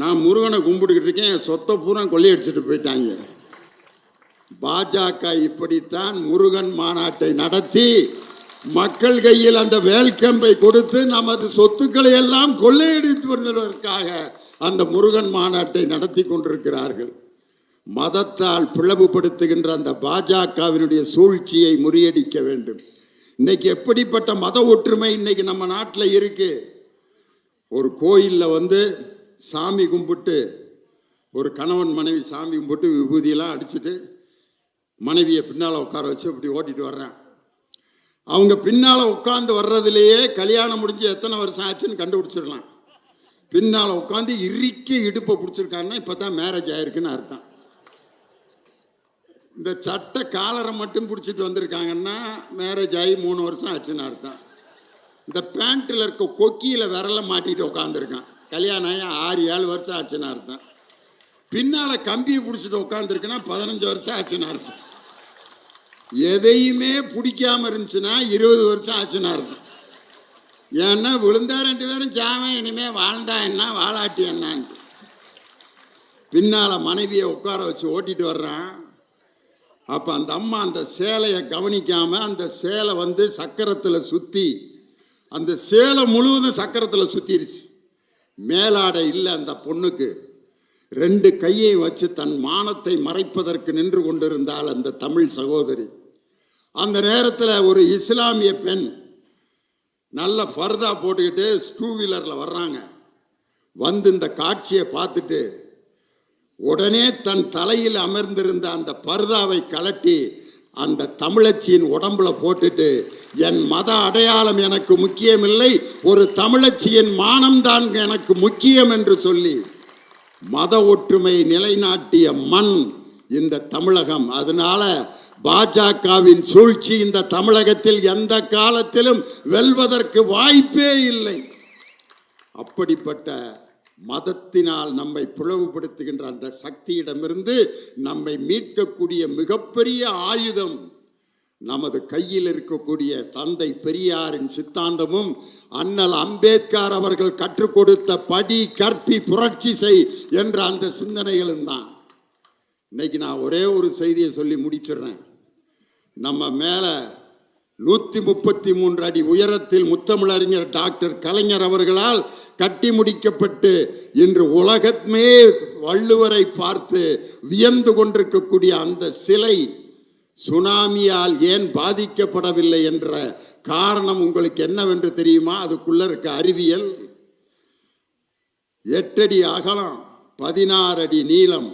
நான் முருகனை கும்பிட்டுக்கிட்டு இருக்கேன், என் சொத்தை பூரா கொள்ளையடிச்சிட்டு போயிட்டாங்க. பாஜக இப்படித்தான் முருகன் மாநாட்டை நடத்தி மக்கள் கையில் அந்த வேல்கம்பை கொடுத்து நமது சொத்துக்களை எல்லாம் கொள்ளையடித்து வருவதற்காக அந்த முருகன் மாநாட்டை நடத்தி கொண்டிருக்கிறார்கள். மதத்தால் பிளவுபடுத்துகின்ற அந்த பாஜகவினுடைய சூழ்ச்சியை முறியடிக்க வேண்டும். இன்னைக்கு எப்படிப்பட்ட மத ஒற்றுமை இன்னைக்கு நம்ம நாட்டில் இருக்கு. ஒரு கோயிலில் சாமி கும்பிட்டு, ஒரு கணவன் மனைவி சாமி கும்பிட்டு விபூதியெல்லாம் அடிச்சுட்டு மனைவியை பின்னால் உட்கார வச்சு இப்படி ஓட்டிட்டு வர்றேன். அவங்க பின்னால் உட்காந்து வர்றதுலேயே கல்யாணம் முடிஞ்சு எத்தனை வருஷம் ஆச்சுன்னு கண்டுபிடிச்சிடலாம். பின்னால் உட்காந்து இறுக்கி இடுப்பை பிடிச்சிருக்காங்கன்னா இப்போ தான் மேரேஜ் ஆயிருக்குன்னு அர்த்தம். இந்த சட்டை காலரை மட்டும் பிடிச்சிட்டு வந்திருக்காங்கன்னா மேரேஜ் ஆகி 3 வருஷம் ஆச்சுன்னு அர்த்தம். இந்த பேண்ட்டில் இருக்க கொக்கியில் விரல மாட்டிட்டு உட்காந்துருக்கான், கல்யாணம் ஆகி 6-7 வருஷம் ஆச்சுன்னு அர்த்தம். பின்னால் கம்பியை பிடிச்சிட்டு உட்காந்துருக்குன்னா 15 வருஷம் ஆச்சுன்னு அர்த்தம். எதையுமே பிடிக்காம இருந்துச்சுன்னா 20 வருஷம் ஆச்சுன்னு அர்த்தம். ஏன்னா விழுந்தா 2 பேரும் சாவன், இனிமே வாழ்ந்தா என்ன வாழாட்டி என்னான்ட்டு. பின்னால் மனைவியை உட்கார வச்சு ஓட்டிட்டு வர்றான். அப்போ அந்த அம்மா அந்த சேலையை கவனிக்காமல் அந்த சேலை சக்கரத்தில் சுற்றி, அந்த சேலை முழுவதும் சக்கரத்தில் சுற்றிருச்சு. மேலாடை இல்லை அந்த பொண்ணுக்கு. 2 கையை வச்சு தன் மானத்தை மறைப்பதற்கு நின்று கொண்டிருந்தால் அந்த தமிழ் சகோதரி. அந்த நேரத்தில் ஒரு இஸ்லாமிய பெண் நல்ல ஃபர்தா போட்டுக்கிட்டு 2 வீலரில் வர்றாங்க. இந்த காட்சியை பார்த்துட்டு உடனே தன் தலையில் அமர்ந்திருந்த அந்த பர்தாவை கலட்டி அந்த தமிழச்சியின் உடம்புல போட்டுட்டு, என் மத அடையாளம் எனக்கு முக்கியமில்லை, ஒரு தமிழச்சியின் மானம்தான் எனக்கு முக்கியம் என்று சொல்லி மத ஒற்றுமை நிலைநாட்டிய மண் இந்த தமிழகம். அதனால பாஜகவின் சூழ்ச்சி இந்த தமிழகத்தில் எந்த காலத்திலும் வெல்வதற்கு வாய்ப்பே இல்லை. அப்படிப்பட்ட மதத்தினால் நம்மை பிளவுபடுத்துகின்ற அந்த சக்தியிடமிருந்து நம்மை மீட்கக்கூடிய மிகப்பெரிய ஆயுதம் நமது கையில் இருக்கக்கூடிய தந்தை பெரியாரின் சித்தாந்தமும் அண்ணல் அம்பேத்கர் அவர்கள் கற்றுக் கொடுத்த படி கற்பி புரட்சி செய் என்ற அந்த சிந்தனைகளும் தான். இன்னைக்கு நான் ஒரே ஒரு செய்தியை சொல்லி முடிச்சிடுறேன். நம்ம மேலே 133 அடி உயரத்தில் முத்தமிழறிஞர் டாக்டர் கலைஞர் அவர்களால் கட்டி முடிக்கப்பட்டு இன்று உலகமே வள்ளுவரை பார்த்து வியந்து கொண்டிருக்கக்கூடிய அந்த சிலை சுனாமியால் ஏன் பாதிக்கப்படவில்லை என்ற காரணம் உங்களுக்கு என்னவென்று தெரியுமா? அதுக்குள்ள இருக்க அறிவியல். 8 அடி அகலம், 16 அடி நீளம்.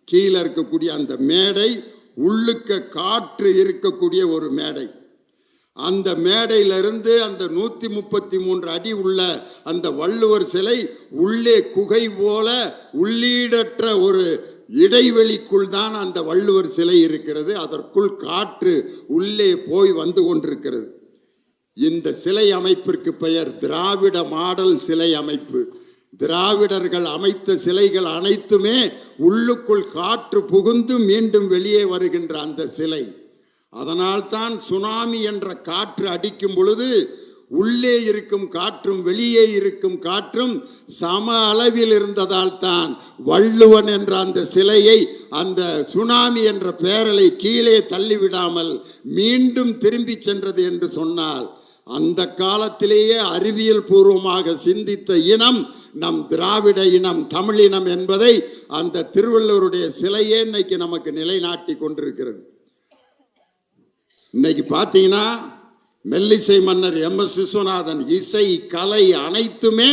கீழே இருக்கக்கூடிய அந்த மேடை உள்ளுக்க காற்று இருக்கக்கூடிய ஒரு மேடை. அந்த மேடையிலிருந்து அந்த 133 அடி உள்ள அந்த வள்ளுவர் சிலை உள்ளே குகை போல உள்ளீடற்ற ஒரு இடைவெளிக்குள் தான் அந்த வள்ளுவர் சிலை இருக்கிறது. அதற்குள் காற்று உள்ளே போய் வந்து கொண்டிருக்கிறது. இந்த சிலை அமைப்பிற்கு பெயர் திராவிட மாடல் சிலை அமைப்பு. திராவிடர்கள் அமைத்த சிலைகள் அனைத்துமே உள்ளுக்குள் காற்று புகுந்து மீண்டும் வெளியே வருகின்ற அந்த சிலை. அதனால்தான் சுனாமி என்ற காற்று அடிக்கும் பொழுது உள்ளே இருக்கும் காற்றும் வெளியே இருக்கும் காற்றும் சம அளவில் இருந்ததால் தான் வள்ளுவன் என்ற அந்த சிலையை அந்த சுனாமி என்ற பேரலை கீழே தள்ளிவிடாமல் மீண்டும் திரும்பி சென்றது என்று சொன்னால், அந்த காலத்திலேயே அறிவியல் பூர்வமாக சிந்தித்த இனம் நம் திராவிட இனம், தமிழினம் என்பதை அந்த திருவள்ளுவருடைய சிலையே இன்னைக்கு நமக்கு நிலைநாட்டி கொண்டிருக்கிறது. இன்னைக்கு பார்த்தீங்கன்னா மெல்லிசை மன்னர் MS விஸ்வநாதன் இசை கலை அனைத்துமே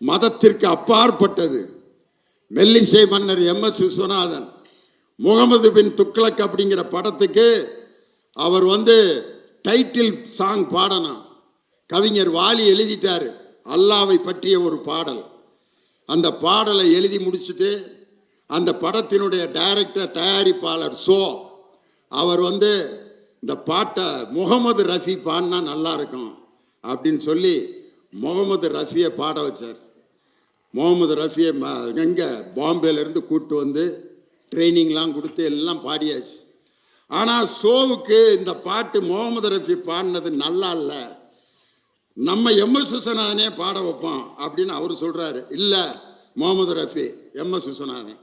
மதத்திற்கு அப்பாற்பட்டது. மெல்லிசை மன்னர் MS விஸ்வநாதன் முகமது பின் துக்ளக் அப்படிங்கிற படத்துக்கு அவர் டைட்டில் சாங் பாடணும். கவிஞர் வாலி எழுதிட்டாரு, அல்லாவை பற்றிய ஒரு பாடல். அந்த பாடலை எழுதி முடிச்சுட்டு அந்த படத்தினுடைய டைரக்டர் தயாரிப்பாளர் அவர் இந்த பாட்டை முகமது ரஃபி பாடினா நல்லா இருக்கும் அப்படின்னு சொல்லி முகமது ரஃபியை பாட வச்சார். முகமது ரஃபியை எங்கே பாம்பேலேருந்து கூப்பிட்டு ட்ரைனிங்லாம் கொடுத்து எல்லாம் பாடியாச்சு. ஆனால் ஷோவுக்கு இந்த பாட்டு முகமது ரஃபி பாடினது நல்லா இல்லை, நம்ம எம்எஸ் விஸ்வநாதனே பாட வைப்போம் அப்படின்னு அவர் சொல்றாரு. இல்லை, முகமது ரஃபி எம்எஸ் விஸ்வநாதன்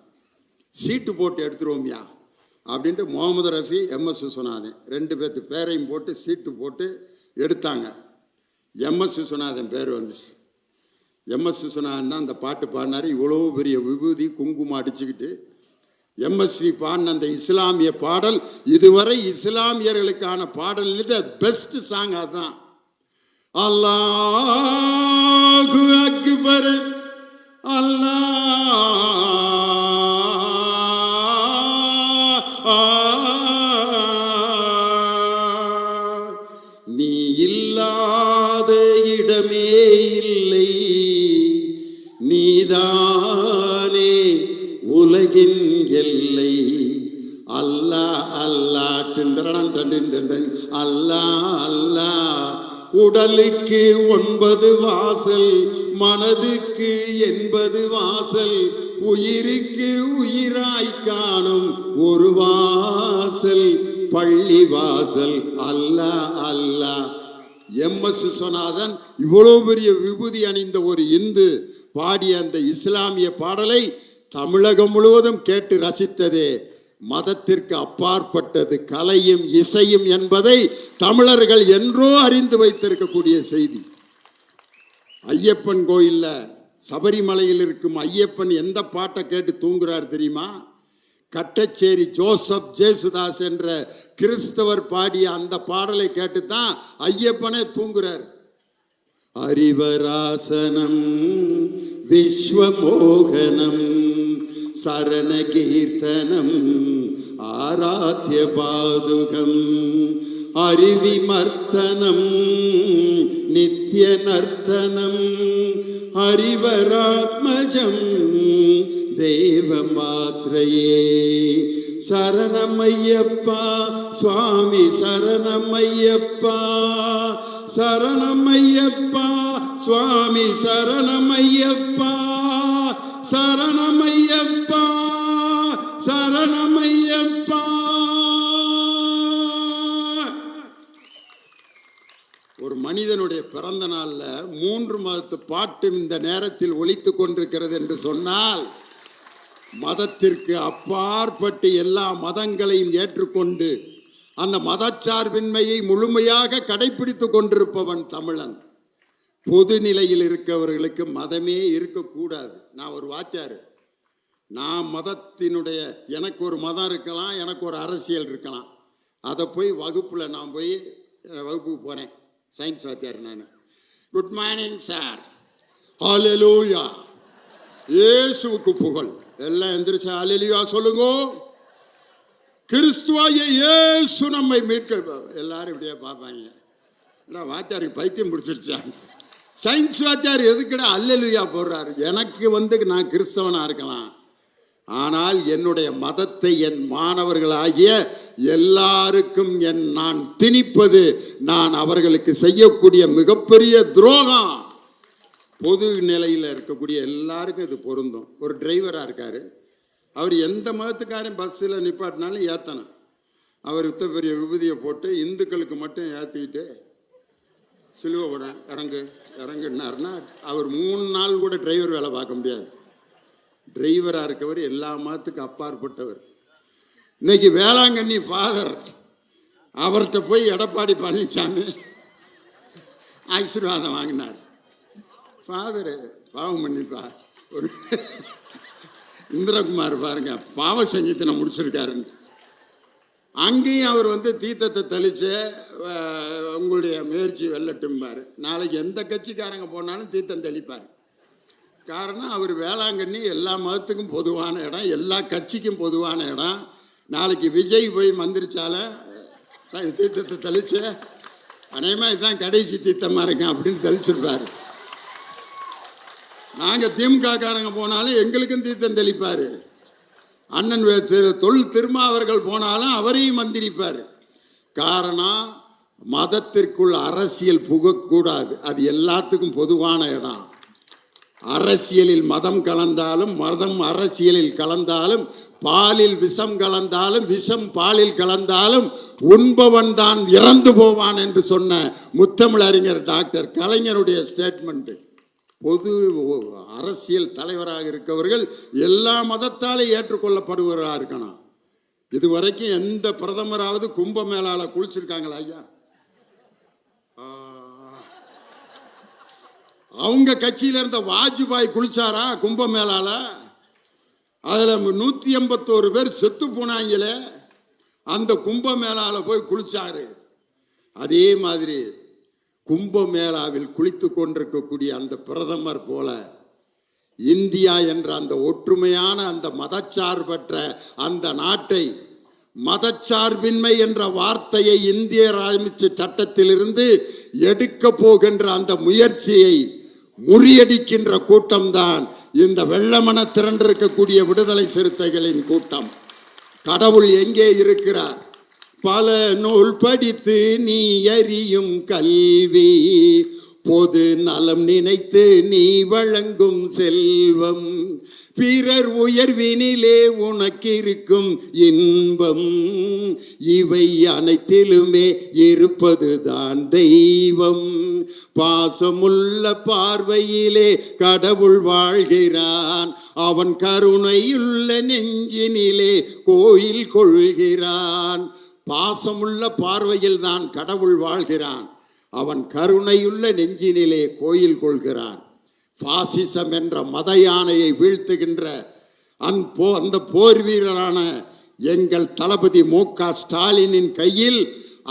சீட்டு போட்டு எடுத்துருவோம்யா அப்படின்ட்டு முகமது ரஃபி எம்எஸ் விஸ்வநாதன் 2 பேர்த்து பேரையும் போட்டு சீட்டு போட்டு எடுத்தாங்க. எம்எஸ் விஸ்வநாதன் பேர் வந்துச்சு. எம்எஸ் விஸ்வநாதன் தான் அந்த பாட்டு பாடினார். இவ்வளோ பெரிய விபூதி குங்குமம் அடிச்சுக்கிட்டு எம்எஸ்வி பாடின அந்த இஸ்லாமிய பாடல் இதுவரை இஸ்லாமியர்களுக்கான பாடல் பெஸ்ட் சாங் அதுதான். அல்லாஹு அக்பர் நீ இல்லாத இடமே இல்லை, நீதானே உலகின் எல்லை. அல்லாஹ் அல்லாஹ் டிண்டரடன் டண்டின் அல்லாஹ் அல்லாஹ். உடலுக்கு 9 வாசல், மனதுக்கு 80 வாசல், உயிருக்கு உயிராய் காணும் ஒரு வாசல் பள்ளி வாசல். அல்லாஹ் அல்லாஹ். எம்எஸ் விஸ்வநாதன் இவ்வளவு பெரிய விபூதி அணிந்த ஒரு இந்து பாடிய அந்த இஸ்லாமிய பாடலை தமிழகம் முழுவதும் கேட்டு ரசித்ததே மதத்திற்கு அப்பாற்பட்டது, கலையும் இசையும் என்பதை தமிழர்கள் என்றோ அறிந்து வைத்திருக்கக்கூடிய செய்தி. ஐயப்பன் கோயில்ல சபரிமலையில் இருக்கும் ஐயப்பன் எந்த பாட்டை கேட்டு தூங்குறார் தெரியுமா? கட்டச்சேரி ஜோசப் ஜேசுதாஸ் என்ற கிறிஸ்தவர் பாடிய அந்த பாடலை கேட்டுத்தான் ஐயப்பனே தூங்குறார். அறிவராசனம் விஸ்வமோகனம் சரண கீர்த்தனம் ஆராத்ய பாதுகம் அறிவிமர்த்தனம் நித்ய நர்த்தனம் ஹரிவராத்மஜம் தேவ மாத்ரயே. சரணமையப்பா சுவாமி சரணமையப்பா, சரணமையப்பா சுவாமி சரணமையப்பா, சரணமையப்பா சரணமையப்பா. ஒரு மனிதனுடைய பிறந்த நாள்ல 3 மாதத்து பாட்டு இந்த நேரத்தில் ஒலித்து கொண்டிருக்கிறது என்று சொன்னால், மதத்திற்கு அப்பாற்பட்டு எல்லா மதங்களையும் ஏற்றுக்கொண்டு அந்த மதச்சார்பின்மையை முழுமையாக கடைபிடித்து கொண்டிருப்பவன் தமிழன். பொது நிலையில் இருக்கவர்களுக்கு மதமே இருக்கக்கூடாது. நான் ஒரு வாத்தியார், நான் மதத்தினுடைய எனக்கு ஒரு மதம் இருக்கலாம், எனக்கு ஒரு அரசியல் இருக்கலாம். அதை போய் வகுப்பில் நான் போய் வகுப்புக்கு போகிறேன், சயின்ஸ் வாத்தியார் நான். குட் மார்னிங் சார், ஹல்லேலூயா, இயேசுவுக்கு புகழ். எல்லாம் எந்திரிச்சு ஹல்லேலூயா சொல்லுங்க. கிறிஸ்துவாகிய இயேசு நம்மை மீட்க. எல்லாரும் இப்படியே பார்ப்பாங்க, வாத்தியாருக்கு பைத்தியம் பிடிச்சிருச்சா? சயின்ஸ் வாத்தியார் எதுக்குடா ஹல்லேலூயா போடுறாரு? எனக்கு நான் கிறிஸ்தவனா இருக்கலாம், ஆனால் என்னுடைய மதத்தை என் மாணவர்களாகிய எல்லாருக்கும் நான் திணிப்பது நான் அவர்களுக்கு செய்யக்கூடிய மிகப்பெரிய துரோகம். பொது நிலையில் இருக்கக்கூடிய எல்லாருக்கும் இது பொருந்தும். ஒரு டிரைவராக இருக்கார், அவர் எந்த மதத்துக்காரையும் பஸ்ஸில் நிப்பாட்டினாலும் ஏற்றணும். அவர் பெரிய விபூதியை போட்டு இந்துக்களுக்கு மட்டும் ஏற்றிக்கிட்டு சிலுவை போட இறங்குனாருன்னா அவர் 3 நாள் கூட டிரைவர் வேலை பார்க்க முடியாது. டிரைவராக இருக்கவர் எல்லா மதத்துக்கும் அப்பாற்பட்டவர். இன்னைக்கு வேளாங்கண்ணி ஃபாதர், அவர்கிட்ட போய் எடப்பாடி பழனிசாமி ஆசீர்வாதம் வாங்கினார். ஃபாதரு பாவம் பண்ணிப்பா, ஒரு இந்திரகுமார் பாருங்க பாவ சங்கீதனை முடிச்சிருக்காருன்னு. அங்கேயும் அவர் தீர்த்தத்தை தெளிச்சு உங்களுடைய முயற்சி வெல்லட்டும்பார். நாளைக்கு எந்த கட்சிக்காரங்க போனாலும் தீர்த்தம் தெளிப்பார். காரணம், அவர் வேளாங்கண்ணி எல்லா மதத்துக்கும் பொதுவான இடம், எல்லா கட்சிக்கும் பொதுவான இடம். நாளைக்கு விஜய் போய் மந்திரிச்சால தீர்த்தத்தை தெளிச்சு அநேகமாக இதுதான் கடைசி தீர்த்தமாக இருக்கேன் அப்படின்னு தெளிச்சிருப்பார். நாங்கள் திமுக காரங்க போனாலும் எங்களுக்கும் தீர்த்தம் தெளிப்பார். அண்ணன் தொல் திருமாவர்கள் போனாலும் அவரையும் மந்திரிப்பார். காரணம், மதத்திற்குள் அரசியல் புகக்கூடாது. அது எல்லாத்துக்கும் பொதுவான இடம். அரசியலில் மதம் கலந்தாலும் மதம் அரசியலில் கலந்தாலும் பாலில் விஷம் கலந்தாலும் விஷம் பாலில் கலந்தாலும் உண்பவன் தான் இறந்து போவான் என்று சொன்ன முத்தமிழறிஞர் டாக்டர் கலைஞருடைய ஸ்டேட்மெண்ட். பொது அரசியல் தலைவராக இருக்கவர்கள் எல்லா மதத்தாலும் ஏற்றுக்கொள்ளப்படுவராக இருக்கணும். இதுவரைக்கும் எந்த பிரதமராவது கும்பமேளால குளிச்சிருக்காங்களா ஐயா? அவங்க கட்சியில இருந்த வாஜ்பாய் குளிச்சாரா கும்பமேளால? அதுல 181 பேர் செத்து போனாங்களே, அந்த கும்பமேளால போய் குளிச்சாரு. அதே மாதிரி கும்பமேளாவில் குளித்து கொண்டிருக்கக்கூடிய அந்த பிரதமர் போல இந்தியா என்ற அந்த ஒற்றுமையான அந்த மதச்சார்பற்ற அந்த நாட்டை, மதச்சார்பின்மை என்ற வார்த்தையை இந்திய அரசியலமைப்பு சட்டத்திலிருந்து எடுக்க போகின்ற அந்த முயற்சியை முறியடிக்கின்ற கூட்டம்தான் இந்த வெள்ளமன திரண்டிருக்கக்கூடிய விடுதலை சிறுத்தைகளின் கூட்டம். கடவுள் எங்கே இருக்கிறார்? பல நூல் படித்து நீ அறியும் கல்வி, பொது நலம் நினைத்து நீ வழங்கும் செல்வம், பிறர் உயர்வினிலே உனக்கு இருக்கும் இன்பம், இவை அனைத்திலுமே இருப்பதுதான் தெய்வம். பாசமுள்ள பார்வையிலே கடவுள் வாழ்கிறான், அவன் கருணையுள்ள நெஞ்சினிலே கோயில் கொள்கிறான். பாசமுள்ள பார்வையில் தான் கடவுள் வாழ்கிறான், அவன் கருணையுள்ள நெஞ்சினிலே கோயில் கொள்கிறான். பாசிசம் என்ற மத யானையை வீழ்த்துகின்ற அந்த போர் வீரரான எங்கள் தளபதி மு.க. ஸ்டாலினின் கையில்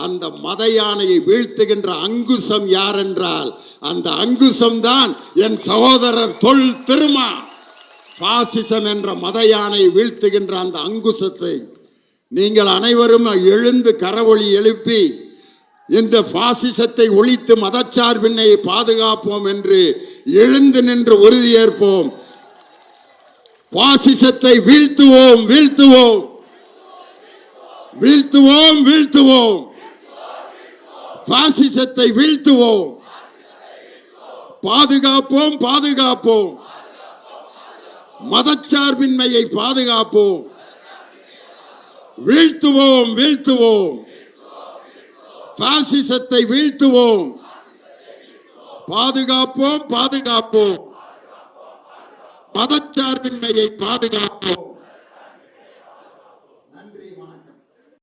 அந்த மத யானையை வீழ்த்துகின்ற அங்குசம் யார் என்றால் அந்த அங்குசம் தான் என் சகோதரர் தொல் திருமா. பாசிசம் என்ற மத யானையை வீழ்த்துகின்ற அந்த அங்குசத்தை நீங்கள் அனைவரும் எழுந்து கரவொலி எழுப்பி இந்த பாசிசத்தை ஒழித்து மதச்சார்பின்மையை பாதுகாப்போம் என்று எழுந்து நின்று உறுதியேற்போம். பாசிசத்தை வீழ்த்துவோம், வீழ்த்துவோம், வீழ்த்துவோம், வீழ்த்துவோம். பாசிசத்தை வீழ்த்துவோம், பாதுகாப்போம், பாதுகாப்போம். மதச்சார்பின்மையை பாதுகாப்போம், வீழ்த்துவோம், வீழ்த்துவோம். பாசிசத்தை வீழ்த்துவோம், பாதுகாப்போம், பாதுகாப்போம். மதச்சார்பின்மையை பாதுகாப்போம்.